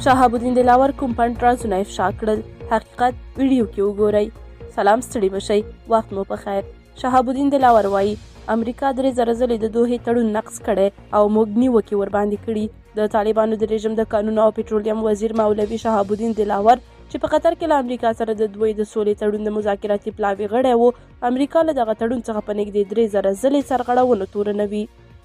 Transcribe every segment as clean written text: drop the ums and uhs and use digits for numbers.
شهاب الدین دلاور کوم پټ رازونه افشا کړل؟ حقیقت ویډیو کې وګورئ. سلام، ستړي مشئ، وخت مو په خیر. شهاب الدین دلاور وایي امریکا 3000 ځلې د دوحې تړون نقض کړی او موږ نیوکې ورباندې کړي. د طالبانو د رژیم د کانونو او پټرولیم وزیر مولوي شهاب الدین دلاور چې په قطر کې له امریکا سره د دوی د سولې تړون د مذاکراتي پلاوي غړی و، امریکا له دغه تړون څخه په نږدې 3000 ځلې سرغړونو تورنوي.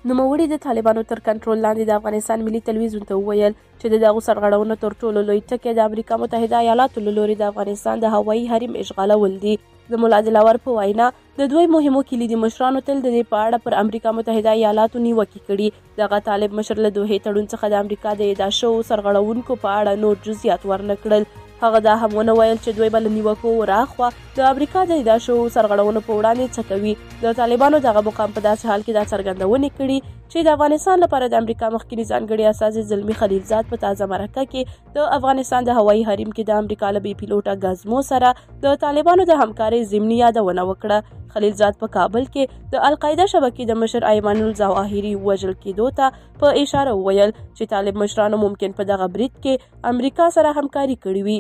نوموړي د طالبانو تر کنټرول لاندې د افغانستان ملي تلویزیون ته وویل چې د دغو سرغړونو تر ټولو لوی ټکی د امریکا متحده ایالاتو له لوري د افغانستان د هوایي حریم اشغالول دي. د ملا دلاور په وینا د دوی مهمو کلیدي مشرانو تل د دې په اړه پر امریکا متحده ایالاتو نیوکې کړي. دغه طالب مشر له دوحې تړون څخه د امریکا د ادعا شوو سرغړونکو په اړه نور جزئیات ورنه کړل. هغه دا هم ونه ویل چې دوی به له نیوکو وراخوا د امریکا د ادعا شوو سرغړونو په وړاندې څه کوي. د طالبانو دغه مقام په داسې حال کې دا څرګندونې کړي چې د افغانستان لپاره د امریکا مخکني ځانګړي استازي زلمي خلیلزاد په تازه مرکه کې د افغانستان د هوایي حریم کې د امریکا له بې پیلوټه ګزمو سره د طالبانو د همکارۍ ضمني یادونه وکړه. خلیلزاد په کابل کې د القاعده شبکې د مشر ایمن الظواهري وژل کېدو ته په اشاره وویل چې طالب مشرانو ممکن په دغه برید کې امریکا سره همکاري کړې وي.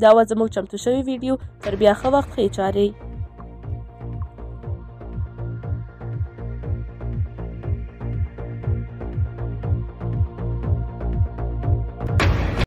دا و زموږ چمتو شوی ویډیو. تر بیا ښه وخت، ښې چارې.